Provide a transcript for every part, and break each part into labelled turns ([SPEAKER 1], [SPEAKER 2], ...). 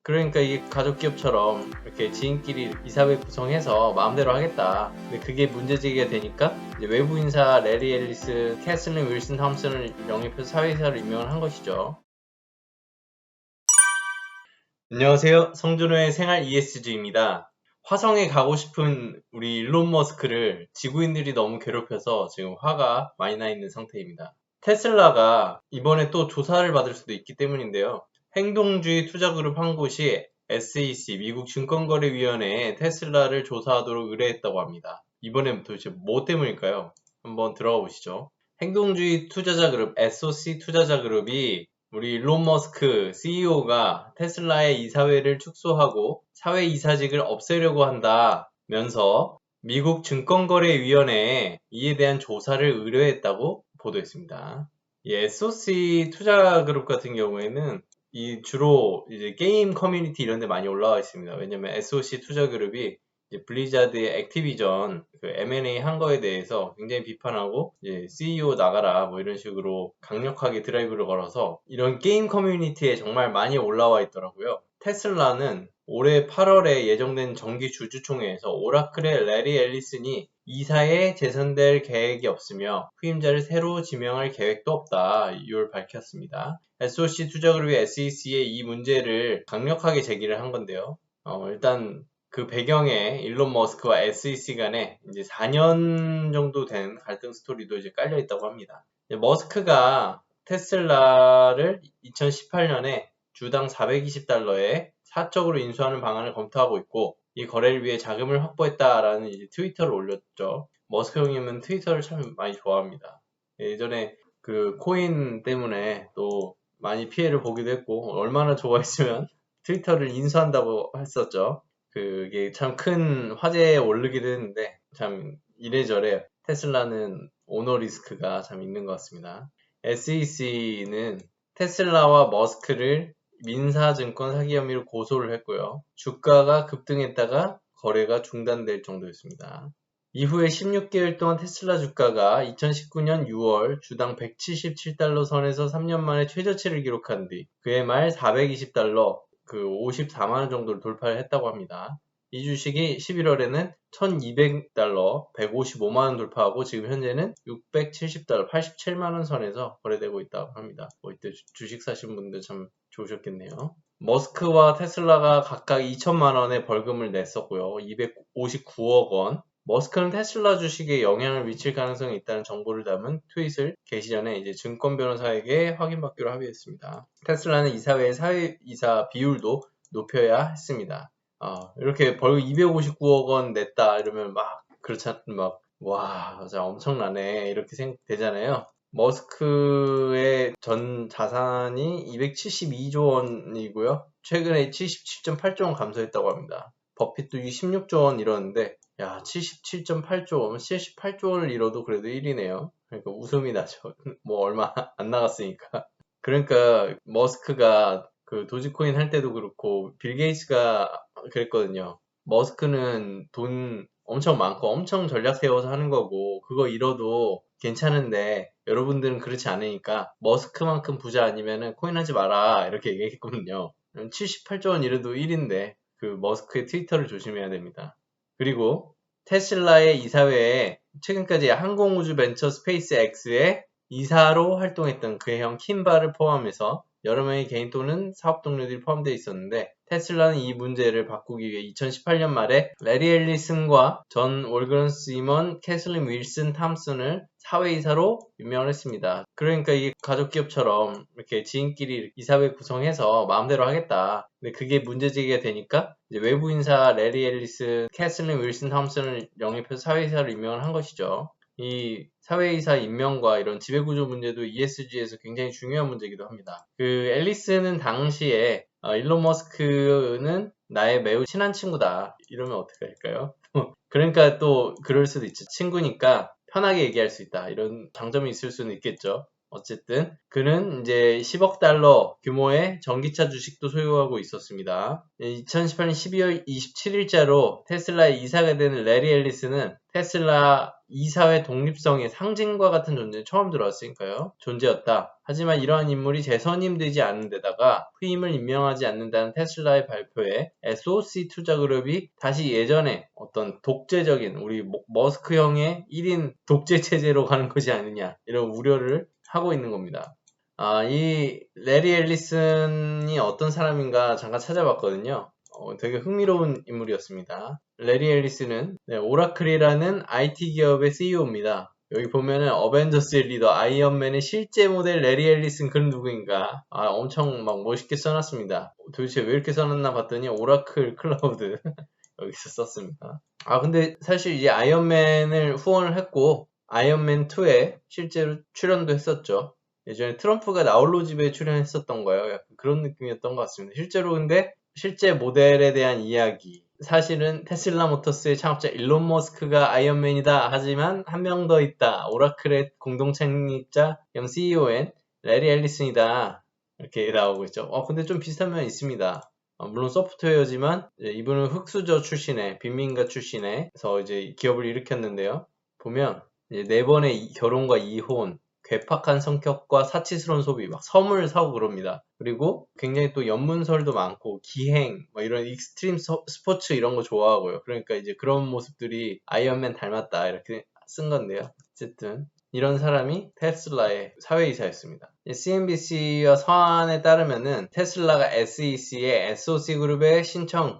[SPEAKER 1] 그러니까 이게 가족기업처럼 이렇게 지인끼리 이사회 구성해서 마음대로 하겠다. 근데 그게 문제제기가 되니까 이제 외부 인사 레리 앨리스, 캐슬린 윌슨 탐슨을 영입해서 사회이사를 임명을 한 것이죠. 안녕하세요. 성준호의 생활 ESG입니다. 화성에 가고 싶은 우리 일론 머스크를 지구인들이 너무 괴롭혀서 지금 화가 많이 나 있는 상태입니다. 테슬라가 이번에 또 조사를 받을 수도 있기 때문인데요. 행동주의 투자그룹 한 곳이 SEC, 미국 증권거래위원회에 테슬라를 조사하도록 의뢰했다고 합니다. 이번엔 도대체 뭐 때문일까요? 한번 들어가 보시죠. 행동주의 투자자 그룹, SOC 투자자 그룹이 우리 일론 머스크 CEO가 테슬라의 이사회를 축소하고 사회 이사직을 없애려고 한다면서 미국 증권거래위원회에 이에 대한 조사를 의뢰했다고 보도했습니다. 이 SOC 투자그룹 같은 경우에는 이 주로 이제 게임 커뮤니티 이런 데 많이 올라와 있습니다. 왜냐면 SOC 투자그룹이 이제 블리자드의 액티비전 그 M&A 한 거에 대해서 굉장히 비판하고 이제 CEO 나가라 뭐 이런 식으로 강력하게 드라이브를 걸어서 이런 게임 커뮤니티에 정말 많이 올라와 있더라고요. 테슬라는 올해 8월에 예정된 정기 주주총회에서 오라클의 레리 앨리슨이 이사에 재선될 계획이 없으며 후임자를 새로 지명할 계획도 없다 이유를 밝혔습니다. SOC 투자그룹이 SEC에 이 문제를 강력하게 제기를 한 건데요. 일단 그 배경에 일론 머스크와 SEC 간에 이제 4년 정도 된 갈등 스토리도 이제 깔려 있다고 합니다. 머스크가 테슬라를 2018년에 주당 420달러에 사적으로 인수하는 방안을 검토하고 있고 이 거래를 위해 자금을 확보했다라는 이제 트위터를 올렸죠. 머스크 형님은 트위터를 참 많이 좋아합니다. 예전에 그 코인 때문에 또 많이 피해를 보기도 했고 얼마나 좋아했으면 트위터를 인수한다고 했었죠. 그게 참 큰 화제에 오르기도 했는데 참 이래저래 테슬라는 오너 리스크가 참 있는 것 같습니다. SEC는 테슬라와 머스크를 민사증권 사기 혐의로 고소를 했고요. 주가가 급등했다가 거래가 중단될 정도였습니다. 이후에 16개월 동안 테슬라 주가가 2019년 6월 주당 177달러 선에서 3년 만에 최저치를 기록한 뒤 그해 말 420달러, 그 54만원 정도를 돌파를 했다고 합니다. 이 주식이 11월에는 1200달러, 155만원 돌파하고 지금 현재는 670달러, 87만원 선에서 거래되고 있다고 합니다. 이때 주식 사신 분들 참 좋으셨겠네요. 머스크와 테슬라가 각각 2천만원의 벌금을 냈었고요. 259억 원. 머스크는 테슬라 주식에 영향을 미칠 가능성이 있다는 정보를 담은 트윗을 게시 전에 이제 증권 변호사에게 확인받기로 합의했습니다. 테슬라는 이사회의 사회이사 비율도 높여야 했습니다. 이렇게 벌금 259억 원 냈다 이러면 막 그렇잖아, 와, 진짜 엄청나네 이렇게 생각되잖아요. 머스크의 전 자산이 272조 원이고요. 최근에 77.8조 원 감소했다고 합니다. 버핏도 16조 원 잃었는데 야, 77.8조 원, 78조 원을 잃어도 그래도 1위네요. 그러니까 웃음이 나죠. 뭐 얼마 안 나갔으니까. 그러니까 머스크가 그 도지코인 할 때도 그렇고 빌 게이츠가 그랬거든요. 머스크는 돈 엄청 많고 엄청 전략 세워서 하는 거고 그거 잃어도 괜찮은데 여러분들은 그렇지 않으니까 머스크만큼 부자 아니면은 코인 하지 마라 이렇게 얘기했거든요. 78조 원 잃어도 1인데 그 머스크의 트위터를 조심해야 됩니다. 그리고 테슬라의 이사회에 최근까지 항공우주 벤처 스페이스 X의 이사로 활동했던 그의 형 킴바를 포함해서 여러 명의 개인 또는 사업 동료들이 포함되어 있었는데 테슬라는 이 문제를 바꾸기 위해 2018년 말에 레리 앨리슨과 전 월그런스 임원 캐슬린 윌슨 탐슨을 사회이사로 임명을 했습니다. 그러니까 이게 가족기업처럼 이렇게 지인끼리 이사회 구성해서 마음대로 하겠다. 근데 그게 문제제기가 되니까 이제 외부 인사 레리 앨리슨, 캐슬린 윌슨 탐슨을 영입해서 사회이사로 임명을 한 것이죠. 이 사회이사 임명과 이런 지배구조 문제도 ESG에서 굉장히 중요한 문제이기도 합니다. 그 앨리스는 당시에 일론 머스크는 나의 매우 친한 친구다. 이러면 어떻게 할까요? 그러니까 또 그럴 수도 있죠. 친구니까 편하게 얘기할 수 있다. 이런 장점이 있을 수는 있겠죠. 어쨌든 그는 이제 10억 달러 규모의 전기차 주식도 소유하고 있었습니다. 2018년 12월 27일자로 테슬라의 이사가 된 레리 앨리스는 테슬라 이사회 독립성의 상징과 같은 존재는 처음 들어왔으니까요. 존재였다. 하지만 이러한 인물이 재선임되지 않은 데다가 후임을 임명하지 않는다는 테슬라의 발표에 SOC 투자그룹이 다시 예전에 어떤 독재적인 우리 머스크 형의 1인 독재 체제로 가는 것이 아니냐 이런 우려를 하고 있는 겁니다. 이 레리 앨리슨이 어떤 사람인가 잠깐 찾아봤거든요. 되게 흥미로운 인물이었습니다. 레리 앨리슨은 오라클이라는 IT 기업의 CEO입니다. 여기 보면은 어벤져스의 리더 아이언맨의 실제 모델 레리 앨리슨 그는 누구인가? 엄청 막 멋있게 써놨습니다. 도대체 왜 이렇게 써놨나 봤더니 오라클 클라우드 여기서 썼습니다. 근데 사실 이제 아이언맨을 후원을 했고 아이언맨 2에 실제로 출연도 했었죠. 예전에 트럼프가 나홀로 집에 출연했었던 거예요. 약간 그런 느낌이었던 것 같습니다. 실제로 근데 실제 모델에 대한 이야기. 사실은 테슬라 모터스의 창업자 일론 머스크가 아이언맨이다. 하지만 한 명 더 있다. 오라클의 공동 창립자 겸 CEO인 레리 앨리슨이다. 이렇게 나오고 있죠. 근데 좀 비슷한 면이 있습니다. 물론 소프트웨어지만 이분은 흑수저 출신의 빈민가 출신에서 이제 기업을 일으켰는데요. 보면 이제 4번의 결혼과 이혼, 괴팍한 성격과 사치스러운 소비, 막 섬을 사고 그럽니다. 그리고 굉장히 또 연문설도 많고 기행, 이런 익스트림 스포츠 이런 거 좋아하고요. 그러니까 이제 그런 모습들이 아이언맨 닮았다 이렇게 쓴 건데요. 어쨌든 이런 사람이 테슬라의 사회이사였습니다. CNBC와 서한에 따르면은 테슬라가 SEC의 SOC 그룹의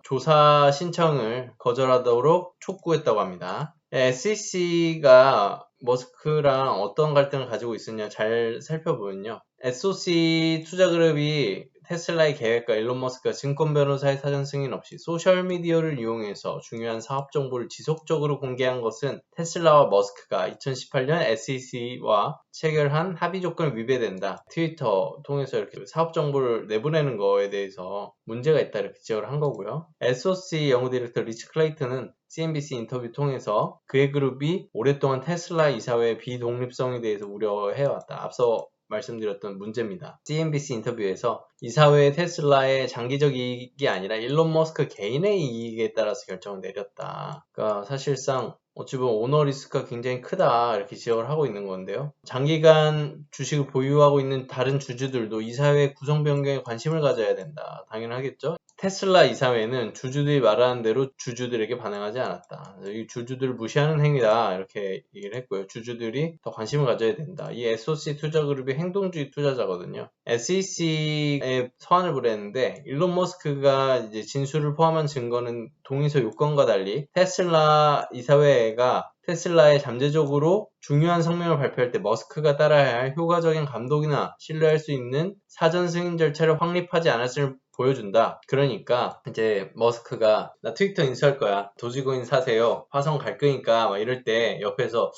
[SPEAKER 1] 조사 신청을 거절하도록 촉구했다고 합니다. SEC가 머스크랑 어떤 갈등을 가지고 있었냐 잘 살펴보면요. SOC 투자그룹이 테슬라의 계획과 일론 머스크가 증권 변호사의 사전 승인 없이 소셜미디어를 이용해서 중요한 사업 정보를 지속적으로 공개한 것은 테슬라와 머스크가 2018년 SEC와 체결한 합의 조건을 위배된다. 트위터 통해서 이렇게 사업 정보를 내보내는 거에 대해서 문제가 있다 이렇게 지적을 한 거고요. SOC 연구 디렉터 리치 클레이튼은 CNBC 인터뷰 통해서 그의 그룹이 오랫동안 테슬라 이사회의 비독립성에 대해서 우려해왔다. 앞서 말씀드렸던 문제입니다. CNBC 인터뷰에서 이사회의 테슬라의 장기적 이익이 아니라 일론 머스크 개인의 이익에 따라서 결정을 내렸다. 그러니까 사실상 어찌 보면 오너 리스크가 굉장히 크다 이렇게 지적을 하고 있는 건데요. 장기간 주식을 보유하고 있는 다른 주주들도 이사회 구성 변경에 관심을 가져야 된다. 당연하겠죠. 테슬라 이사회는 주주들이 말하는 대로 주주들에게 반응하지 않았다. 이 주주들을 무시하는 행위다 이렇게 얘기를 했고요. 주주들이 더 관심을 가져야 된다. 이 SOC 투자그룹이 행동주의 투자자거든요. SEC에 서한을 보냈는데 일론 머스크가 이제 진술을 포함한 증거는 동의서 요건과 달리 테슬라 이사회가 테슬라에 잠재적으로 중요한 성명을 발표할 때 머스크가 따라야 할 효과적인 감독이나 신뢰할 수 있는 사전 승인 절차를 확립하지 않았음을 보여준다. 그러니까 이제 머스크가 나 트위터 인수할 거야. 도지코인 사세요. 화성 갈 거니까 막 이럴 때 옆에서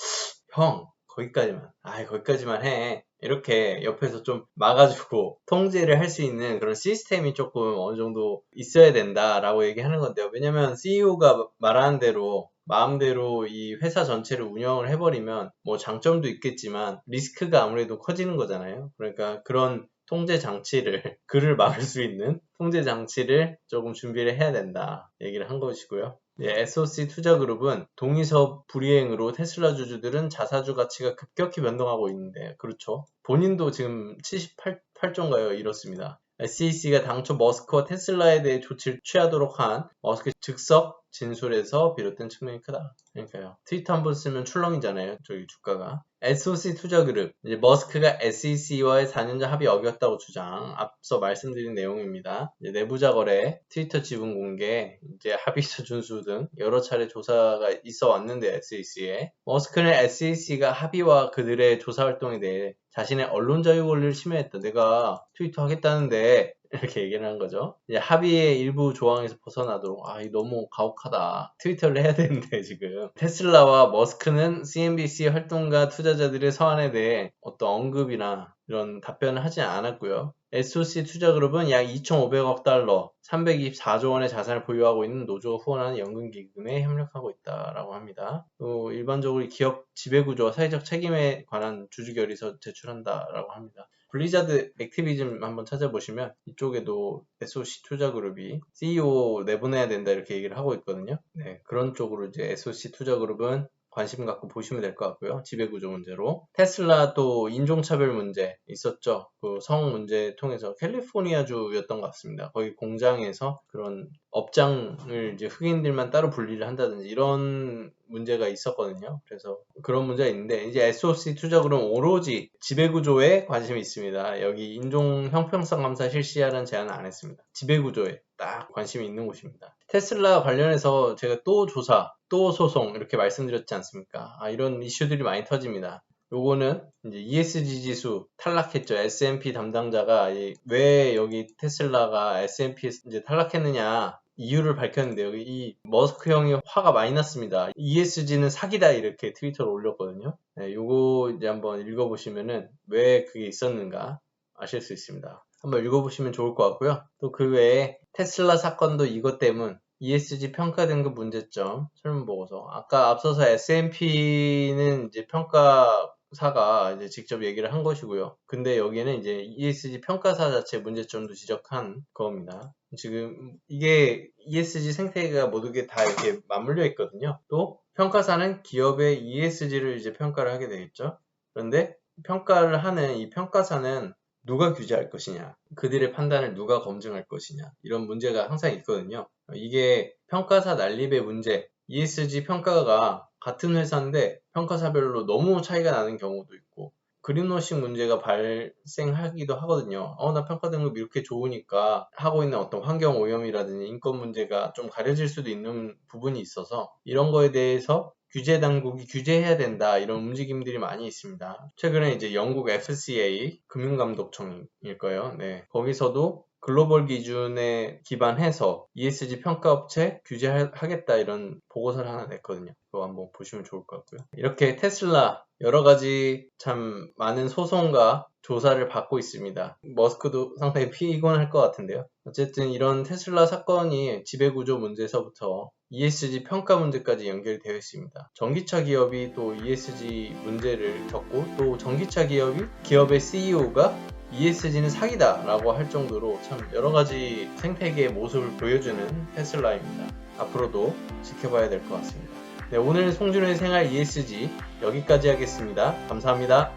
[SPEAKER 1] 형 거기까지만 해. 이렇게 옆에서 좀 막아주고 통제를 할 수 있는 그런 시스템이 조금 어느 정도 있어야 된다라고 얘기하는 건데요. 왜냐면 CEO가 말하는 대로 마음대로 이 회사 전체를 운영을 해버리면 뭐 장점도 있겠지만 리스크가 아무래도 커지는 거잖아요. 그러니까 그런 통제 장치를 그를 막을 수 있는 통제 장치를 조금 준비를 해야 된다 얘기를 한 것이고요. SOC 투자그룹은 동의서 불이행으로 테슬라 주주들은 자사주 가치가 급격히 변동하고 있는데 그렇죠. 본인도 지금 78조인가요? 이렇습니다. SEC가 당초 머스크와 테슬라에 대해 조치를 취하도록 한 머스크의 즉석 진술에서 비롯된 측면이 크다. 그러니까요. 트위터 한번 쓰면 출렁이잖아요. 저기 주가가. SOC 투자그룹. 이제 머스크가 SEC와의 4년전 합의 어겼다고 주장. 앞서 말씀드린 내용입니다. 이제 내부자 거래, 트위터 지분 공개, 이제 합의서 준수 등 여러 차례 조사가 있어 왔는데 SEC에. 머스크는 SEC가 합의와 그들의 조사 활동에 대해 자신의 언론 자유 권리를 침해했다. 내가 트위터 하겠다는데 이렇게 얘기를 한 거죠. 이제 합의의 일부 조항에서 벗어나도록 이 너무 가혹하다. 트위터를 해야 되는데 지금 테슬라와 머스크는 CNBC 활동가 투자자들의 서한에 대해 어떤 언급이나 이런 답변을 하지 않았고요. SOC 투자그룹은 약 2,500억 달러, 324조 원의 자산을 보유하고 있는 노조가 후원하는 연금기금에 협력하고 있다라고 합니다. 또 일반적으로 기업 지배구조와 사회적 책임에 관한 주주결의서 제출한다라고 합니다. 블리자드 액티비즘 한번 찾아보시면 이쪽에도 SOC 투자그룹이 CEO 내보내야 된다 이렇게 얘기를 하고 있거든요. 네, 그런 쪽으로 이제 SOC 투자그룹은 관심 갖고 보시면 될 것 같고요. 지배구조 문제로. 테슬라 또 인종차별 문제 있었죠. 그 성 문제 통해서 캘리포니아주였던 것 같습니다. 거기 공장에서 그런 업장을 이제 흑인들만 따로 분리를 한다든지 이런 문제가 있었거든요. 그래서 그런 문제가 있는데 이제 SOC 투자그룹은 오로지 지배구조에 관심이 있습니다. 여기 인종 형평성 감사 실시하라는 제안은 안 했습니다. 지배구조에 딱 관심이 있는 곳입니다. 테슬라 관련해서 제가 또 조사, 또 소송 이렇게 말씀드렸지 않습니까? 이런 이슈들이 많이 터집니다. 요거는 이제 ESG 지수 탈락했죠. S&P 담당자가 왜 여기 테슬라가 S&P에 이제 탈락했느냐 이유를 밝혔는데 여기 이 머스크 형이 화가 많이 났습니다. ESG는 사기다 이렇게 트위터로 올렸거든요. 네, 요거 이제 한번 읽어보시면은 왜 그게 있었는가 아실 수 있습니다. 한번 읽어보시면 좋을 것 같고요. 또 그 외에 테슬라 사건도 이것 때문 ESG 평가 등급 문제점 설문보고서. 아까 앞서서 S&P는 이제 평가사가 이제 직접 얘기를 한 것이고요. 근데 여기는 이제 ESG 평가사 자체 문제점도 지적한 겁니다. 지금 이게 ESG 생태계가 모두게 다 이렇게 맞물려 있거든요. 또 평가사는 기업의 ESG를 이제 평가를 하게 되겠죠. 그런데 평가를 하는 이 평가사는 누가 규제할 것이냐, 그들의 판단을 누가 검증할 것이냐, 이런 문제가 항상 있거든요. 이게 평가사 난립의 문제, ESG 평가가 같은 회사인데 평가사별로 너무 차이가 나는 경우도 있고, 그린워싱 문제가 발생하기도 하거든요. 나 평가 등급이 이렇게 좋으니까 하고 있는 어떤 환경 오염이라든지 인권 문제가 좀 가려질 수도 있는 부분이 있어서 이런 거에 대해서 규제 당국이 규제해야 된다 이런 움직임들이 많이 있습니다. 최근에 이제 영국 FCA 금융감독청일 거예요. 네. 거기서도 글로벌 기준에 기반해서 ESG 평가업체 규제하겠다 이런 보고서를 하나 냈거든요. 그거 한번 보시면 좋을 것 같고요. 이렇게 테슬라 여러 가지 참 많은 소송과 조사를 받고 있습니다. 머스크도 상당히 피곤할 것 같은데요. 어쨌든 이런 테슬라 사건이 지배구조 문제에서부터 ESG 평가 문제까지 연결되어 있습니다. 전기차 기업이 또 ESG 문제를 겪고 또 전기차 기업의 CEO가 ESG는 사기다 라고 할 정도로 참 여러가지 생태계의 모습을 보여주는 테슬라입니다. 앞으로도 지켜봐야 될 것 같습니다. 네, 오늘 송준호의 생활 ESG 여기까지 하겠습니다. 감사합니다.